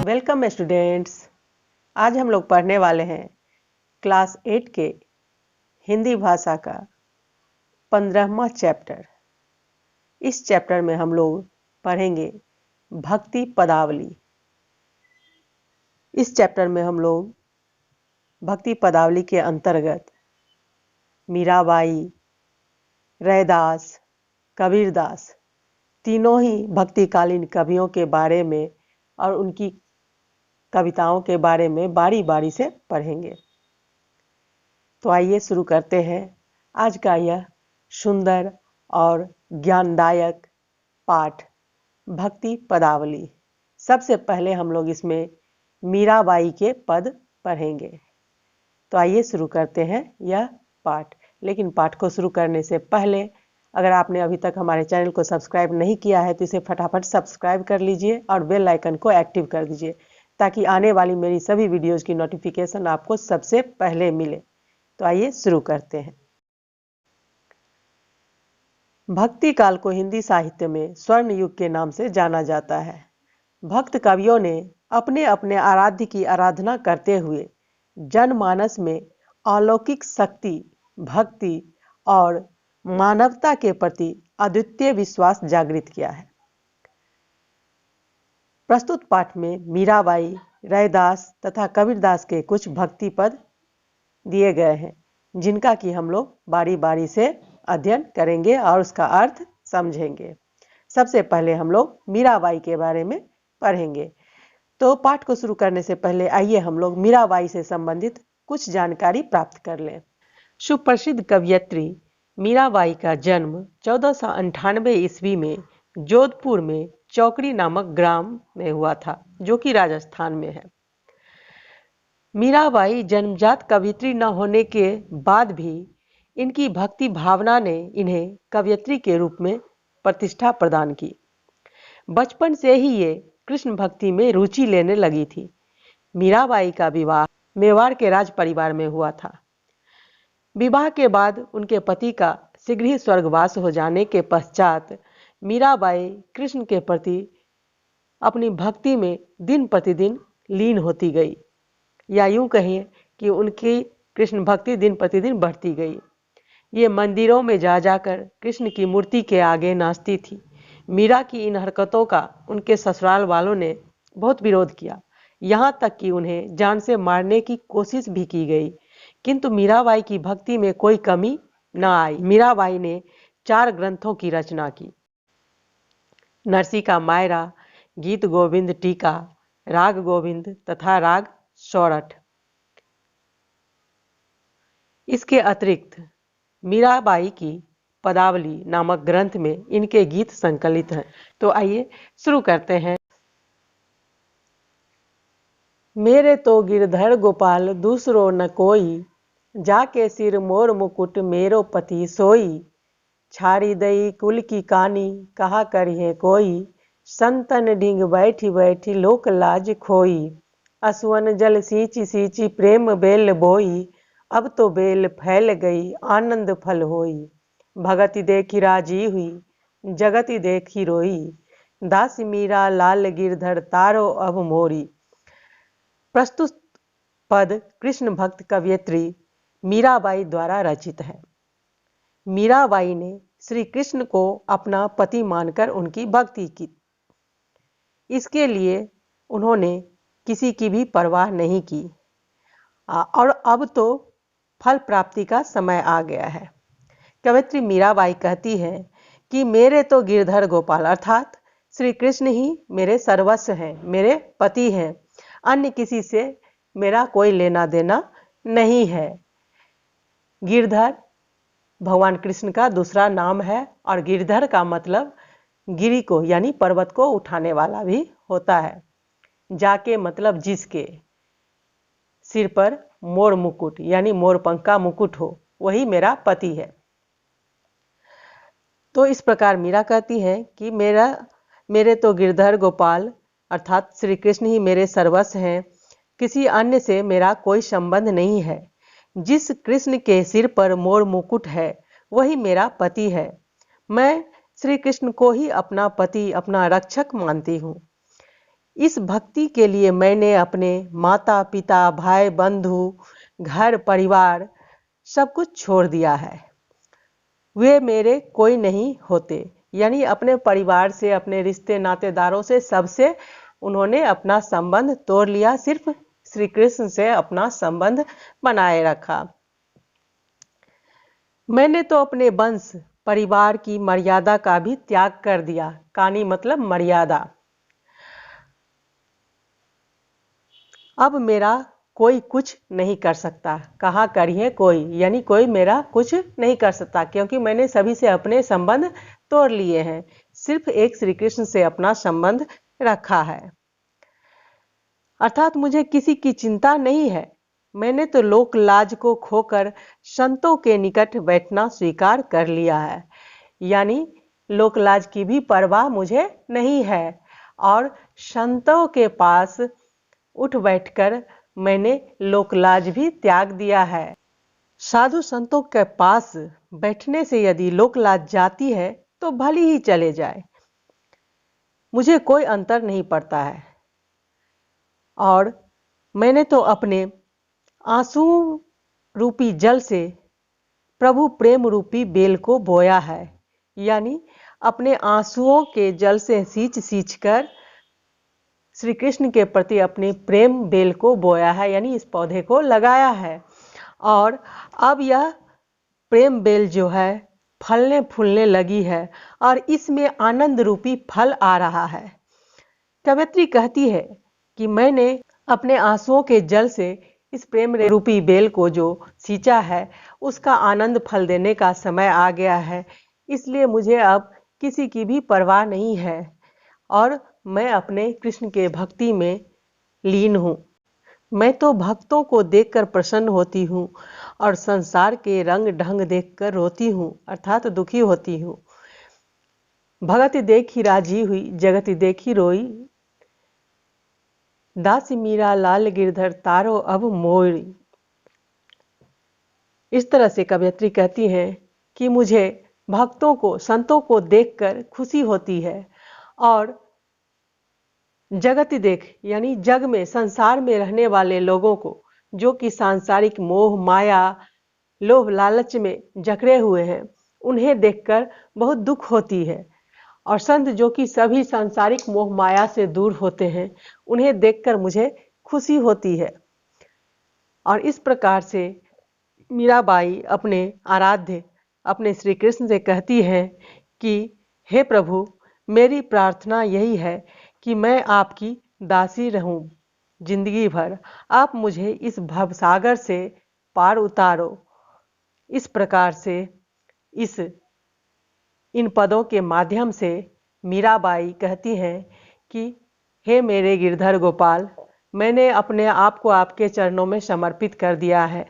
Welcome students. आज हम लोग पढ़ने वाले हैं क्लास 8 के हिंदी भाषा का 15वां चैप्टर। इस चैप्टर में हम लोग पढ़ेंगे भक्ति पदावली। इस चैप्टर में हम लोग भक्ति पदावली के अंतर्गत मीराबाई, रैदास, कबीरदास तीनों ही भक्तिकालीन कवियों के बारे में और उनकी कविताओं के बारे में बारी बारी से पढ़ेंगे। तो आइए शुरू करते हैं आज का यह सुंदर और ज्ञानदायक पाठ भक्ति पदावली। सबसे पहले हम लोग इसमें मीराबाई के पद पढ़ेंगे। तो आइए शुरू करते हैं यह पाठ। लेकिन पाठ को शुरू करने से पहले अगर आपने अभी तक हमारे चैनल को सब्सक्राइब नहीं किया है तो इसे फटाफट सब्सक्राइब कर लीजिए और बेल आइकन को एक्टिव कर दीजिए ताकि आने वाली मेरी सभी वीडियोज़ की नोटिफिकेशन आपको सबसे पहले मिले। तो आइए शुरू करते हैं। भक्ति काल को हिंदी साहित्य में स्वर्ण युग के नाम से जाना जाता है। भक्त कवियों ने अपने अपने आराध्य की आराधना करते हुए जनमानस में अलौकिक शक्ति, भक्ति और मानवता के प्रति अद्वितीय विश्वास जागृत किया है। प्रस्तुत पाठ में मीराबाई, रैदास तथा कबीरदास के कुछ भक्ति पद दिए गए हैं जिनका कि हम लोग बारी बारी से अध्ययन करेंगे और उसका अर्थ समझेंगे। सबसे पहले हम लोग मीराबाई के बारे में पढ़ेंगे। तो पाठ को शुरू करने से पहले आइए हम लोग मीराबाई से संबंधित कुछ जानकारी प्राप्त कर लें। सुप्रसिद्ध कवयित्री मीराबाई का जन्म 1498 ईस्वी में जोधपुर में चौकड़ी नामक ग्राम में हुआ था, जो कि राजस्थान में है। मीराबाई जन्मजात कवयित्री न होने के बाद भी इनकी भक्ति भावना ने इन्हें कवयित्री के रूप में प्रतिष्ठा प्रदान की। बचपन से ही ये कृष्ण भक्ति में रुचि लेने लगी थी। मीराबाई का विवाह मेवाड़ के राज परिवार में हुआ था। विवाह के बाद उनके पति का शीघ्र ही स्वर्गवास हो जाने के पश्चात मीराबाई कृष्ण के प्रति अपनी भक्ति में दिन प्रतिदिन लीन होती गई, या यूं कहें कि उनकी कृष्ण भक्ति दिन प्रतिदिन बढ़ती गई। ये मंदिरों में जा जाकर कृष्ण की मूर्ति के आगे नाचती थी। मीरा की इन हरकतों का उनके ससुराल वालों ने बहुत विरोध किया, यहाँ तक कि उन्हें जान से मारने की कोशिश भी की गई, किंतु मीराबाई की भक्ति में कोई कमी न आई। मीराबाई ने 4 ग्रंथों की रचना की: नरसिका मायरा, गीत गोविंद टीका, राग गोविंद तथा राग सौरठ। इसके अतिरिक्त मीराबाई की पदावली नामक ग्रंथ में इनके गीत संकलित हैं। तो आइए शुरू करते हैं। मेरे तो गिरधर गोपाल दूसरो न कोई, जाके सिर मोर मुकुट मेरो पति सोई। छाड़ी दई कुल की कानी कहा करिए कोई, संतन ढिंग बैठी बैठी लोक लाज खोई। असुवन जल सींची सींची प्रेम बेल बोई, अब तो बेल फैल गई आनंद फल होई। भगति देखी राजी हुई जगति देखी रोई, दास मीरा लाल गिरधर तारो अब मोरी। प्रस्तुत पद कृष्ण भक्त कवयित्री मीराबाई द्वारा रचित है। मीराबाई ने श्री कृष्ण को अपना पति मानकर उनकी भक्ति की। इसके लिए उन्होंने किसी की भी परवाह नहीं की और अब तो फल प्राप्ति का समय आ गया है। कवयित्री मीराबाई कहती है कि मेरे तो गिरधर गोपाल अर्थात श्री कृष्ण ही मेरे सर्वस्व हैं, मेरे पति हैं, अन्य किसी से मेरा कोई लेना देना नहीं है। गिरधर भगवान कृष्ण का दूसरा नाम है और गिरधर का मतलब गिरी को यानी पर्वत को उठाने वाला भी होता है। जाके मतलब जिसके सिर पर मोर मुकुट यानी मोर पंख का मुकुट हो, वही मेरा पति है। तो इस प्रकार मीरा कहती है कि मेरे तो गिरधर गोपाल अर्थात श्री कृष्ण ही मेरे सर्वस्व हैं, किसी अन्य से मेरा कोई संबंध नहीं है। जिस कृष्ण के सिर पर मोर मुकुट है वही मेरा पति है। मैं श्री कृष्ण को ही अपना पति, अपना रक्षक मानती हूँ। इस भक्ति के लिए मैंने अपने माता पिता, भाई बंधु, घर परिवार सब कुछ छोड़ दिया है। वे मेरे कोई नहीं होते, यानी अपने परिवार से, अपने रिश्ते नातेदारों से, सबसे उन्होंने अपना संबंध तोड़ लिया, सिर्फ श्री कृष्ण से अपना संबंध बनाए रखा। मैंने तो अपने वंश परिवार की मर्यादा का भी त्याग कर दिया। कानी मतलब मर्यादा। अब मेरा कोई कुछ नहीं कर सकता। कहा करिए कोई, यानी कोई मेरा कुछ नहीं कर सकता, क्योंकि मैंने सभी से अपने संबंध तोड़ लिए हैं। सिर्फ एक श्री कृष्ण से अपना संबंध रखा है। अर्थात मुझे किसी की चिंता नहीं है। मैंने तो लोक लाज को खोकर संतों के निकट बैठना स्वीकार कर लिया है, यानी लोक लाज की भी परवाह मुझे नहीं है। और संतों के पास उठ बैठकर मैंने लोक लाज भी त्याग दिया है। साधु संतों के पास बैठने से यदि लोक लाज जाती है तो भली ही चले जाए, मुझे कोई अंतर नहीं पड़ता है। और मैंने तो अपने आंसू रूपी जल से प्रभु प्रेम रूपी बेल को बोया है, यानी अपने आंसुओं के जल से सींच सींच कर श्री कृष्ण के प्रति अपने प्रेम बेल को बोया है, यानी इस पौधे को लगाया है। और अब यह प्रेम बेल जो है फलने फूलने लगी है और इसमें आनंद रूपी फल आ रहा है। कवयित्री कहती है कि मैंने अपने आंसुओं के जल से इस प्रेम रूपी बेल को जो सींचा है, उसका आनंद फल देने का समय आ गया है। इसलिए मुझे अब किसी की भी परवाह नहीं है और मैं अपने कृष्ण के भक्ति में लीन हूँ। मैं तो भक्तों को देखकर प्रसन्न होती हूँ और संसार के रंग ढंग देखकर रोती हूँ, अर्थात दुखी होती हूँ। भगत देखी राजी हुई, जगत देखी रोई, दासी मीरा लाल गिरधर तारो अब मोरी। इस तरह से कवयित्री कहती हैं कि मुझे भक्तों को, संतों को देखकर खुशी होती है और जगत देख, यानी जग में, संसार में रहने वाले लोगों को, जो कि सांसारिक मोह माया लोभ लालच में जकड़े हुए हैं, उन्हें देखकर बहुत दुख होती है। और संत जो कि सभी सांसारिक मोह माया से दूर होते हैं, उन्हें देखकर मुझे खुशी होती है। और इस प्रकार से मीराबाई अपने आराध्य, अपने श्री कृष्ण से कहती है कि हे प्रभु, मेरी प्रार्थना यही है कि मैं आपकी दासी रहूं जिंदगी भर। आप मुझे इस भवसागर से पार उतारो। इस प्रकार से इन पदों के माध्यम से मीराबाई कहती हैं कि हे मेरे गिरधर गोपाल, मैंने अपने आप को आपके चरणों में समर्पित कर दिया है।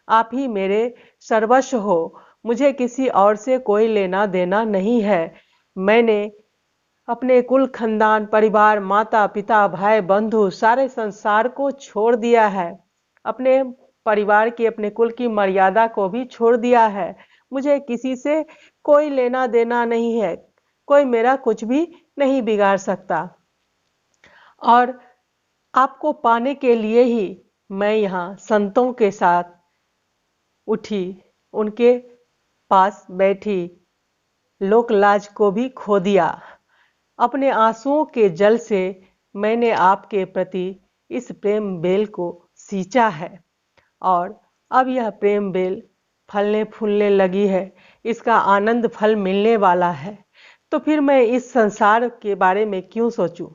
आप ही मेरे सर्वस्व हो, मुझे किसी और से कोई लेना देना नहीं है। मैंने अपने कुल खानदान, परिवार, माता पिता, भाई बंधु, सारे संसार को छोड़ दिया है। अपने परिवार की, अपने कुल की मर्यादा को भी छोड़ दिया है। मुझे किसी से कोई लेना देना नहीं है, कोई मेरा कुछ भी नहीं बिगाड़ सकता। और आपको पाने के लिए ही मैं यहाँ संतों के साथ उठी, उनके पास बैठी, लोक लाज को भी खो दिया। अपने आंसुओं के जल से मैंने आपके प्रति इस प्रेम बेल को सींचा है और अब यह प्रेम बेल फलने फूलने लगी है, इसका आनंद फल मिलने वाला है। तो फिर मैं इस संसार के बारे में क्यों सोचूं?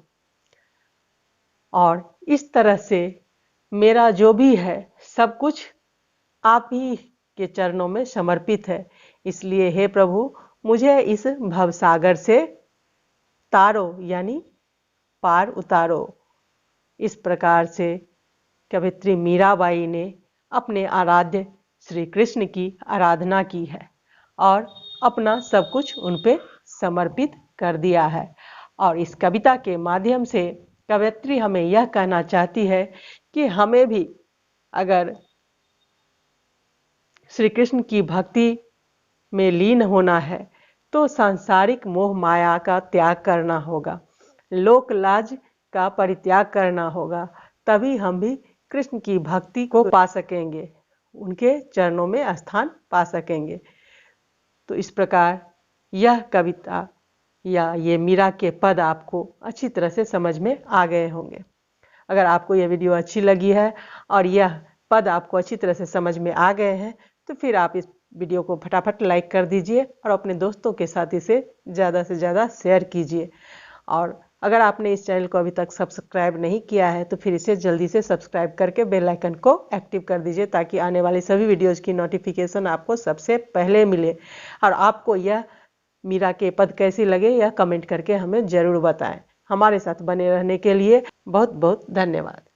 और इस तरह से मेरा जो भी है सब कुछ आप ही के चरणों में समर्पित है। इसलिए हे प्रभु, मुझे इस भवसागर से तारो, यानी पार उतारो। इस प्रकार से कवयित्री मीराबाई ने अपने आराध्य श्री कृष्ण की आराधना की है और अपना सब कुछ उन पे समर्पित कर दिया है। और इस कविता के माध्यम से कवयित्री हमें यह कहना चाहती है कि हमें भी अगर श्री कृष्ण की भक्ति में लीन होना है तो सांसारिक मोह माया का त्याग करना होगा, लोक लाज का परित्याग करना होगा, तभी हम भी कृष्ण की भक्ति को पा सकेंगे, उनके चरणों में स्थान पा सकेंगे। तो इस प्रकार यह कविता या ये मीरा के पद आपको अच्छी तरह से समझ में आ गए होंगे। अगर आपको यह वीडियो अच्छी लगी है और यह पद आपको अच्छी तरह से समझ में आ गए हैं तो फिर आप इस वीडियो को फटाफट लाइक कर दीजिए और अपने दोस्तों के साथ इसे ज़्यादा से ज़्यादा शेयर कीजिए। और अगर आपने इस चैनल को अभी तक सब्सक्राइब नहीं किया है तो फिर इसे जल्दी से सब्सक्राइब करके बेल आइकन को एक्टिव कर दीजिए ताकि आने वाली सभी वीडियोज़ की नोटिफिकेशन आपको सबसे पहले मिले। और आपको यह मीरा के पद कैसी लगे यह कमेंट करके हमें ज़रूर बताएं। हमारे साथ बने रहने के लिए बहुत बहुत धन्यवाद।